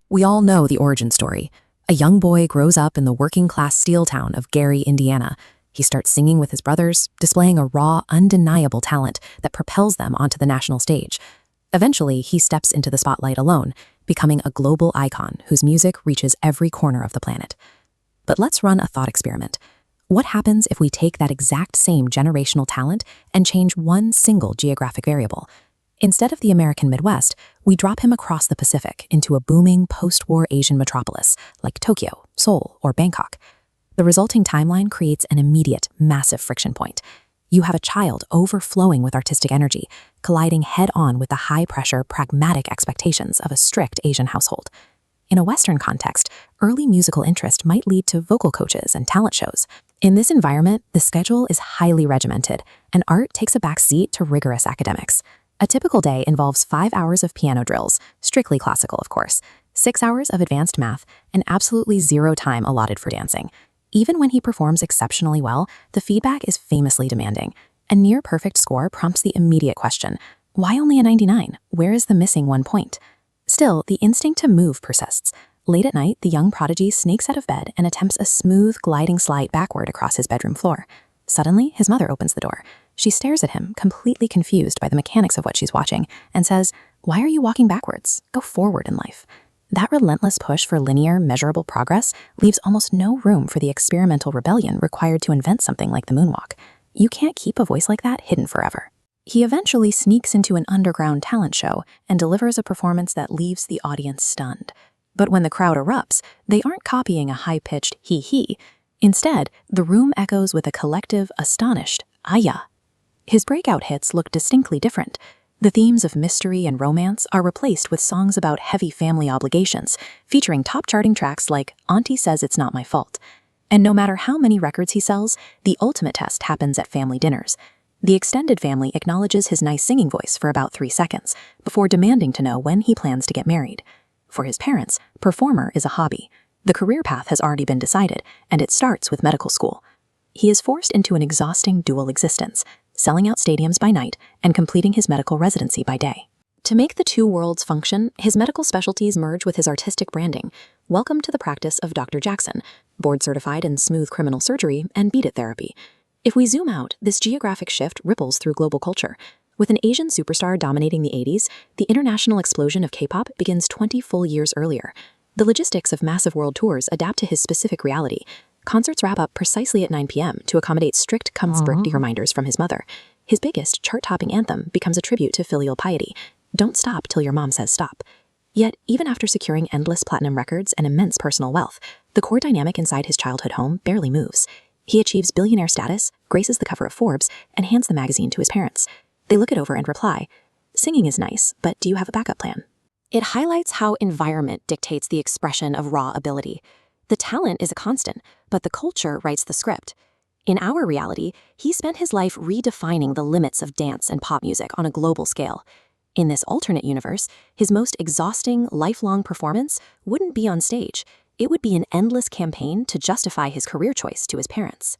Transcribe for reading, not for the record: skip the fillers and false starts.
We all know the origin story. A young boy grows up in the working-class steel town of Gary, Indiana. He starts singing with his brothers, displaying a raw, undeniable talent that propels them onto the national stage. Eventually, he steps into the spotlight alone, becoming a global icon whose music reaches every corner of the planet. But let's run a thought experiment. What happens if we take that exact same generational talent and change one single geographic variable? Instead of the American Midwest, we drop him across the Pacific into a booming post-war Asian metropolis like Tokyo, Seoul, or Bangkok. The resulting timeline creates an immediate, massive friction point. You have a child overflowing with artistic energy, colliding head-on with the high-pressure, pragmatic expectations of a strict Asian household. In a Western context, early musical interest might lead to vocal coaches and talent shows. In this environment, the schedule is highly regimented, and art takes a back seat to rigorous academics. A typical day involves 5 hours of piano drills, strictly classical, of course, 6 hours of advanced math, and absolutely zero time allotted for dancing. Even when he performs exceptionally well, the feedback is famously demanding. A near-perfect score prompts the immediate question, why only a 99? Where is the missing 1 point? Still, the instinct to move persists. Late at night, the young prodigy snakes out of bed and attempts a smooth, gliding slide backward across his bedroom floor. Suddenly, his mother opens the door. She stares at him, completely confused by the mechanics of what she's watching, and says, "Why are you walking backwards? Go forward in life." That relentless push for linear, measurable progress leaves almost no room for the experimental rebellion required to invent something like the moonwalk. You can't keep a voice like that hidden forever. He eventually sneaks into an underground talent show and delivers a performance that leaves the audience stunned. But when the crowd erupts, they aren't copying a high-pitched hee-hee. Instead, the room echoes with a collective, astonished "Aya." His breakout hits look distinctly different. The themes of mystery and romance are replaced with songs about heavy family obligations, featuring top-charting tracks like "Auntie Says It's Not My Fault." And no matter how many records he sells, the ultimate test happens at family dinners. The extended family acknowledges his nice singing voice for about 3 seconds, before demanding to know when he plans to get married. For his parents, performer is a hobby. The career path has already been decided, and it starts with medical school. He is forced into an exhausting dual existence, selling out stadiums by night and completing his medical residency by day. To make the two worlds function, his medical specialties merge with his artistic branding. Welcome to the practice of Dr. Jackson, board-certified in smooth criminal surgery and beat-it therapy. If we zoom out, this geographic shift ripples through global culture. With an Asian superstar dominating the 80s, the international explosion of K-pop begins 20 full years earlier. The logistics of massive world tours adapt to his specific reality. Concerts wrap up precisely at 9 p.m. to accommodate strict comforting reminders from his mother. His biggest chart-topping anthem becomes a tribute to filial piety. Don't stop till your mom says stop. Yet, even after securing endless platinum records and immense personal wealth, the core dynamic inside his childhood home barely moves. He achieves billionaire status, graces the cover of Forbes, and hands the magazine to his parents. They look it over and reply, "Singing is nice, but do you have a backup plan?" It highlights how environment dictates the expression of raw ability. The talent is a constant, but the culture writes the script. In our reality, he spent his life redefining the limits of dance and pop music on a global scale. In this alternate universe, his most exhausting, lifelong performance wouldn't be on stage. It would be an endless campaign to justify his career choice to his parents.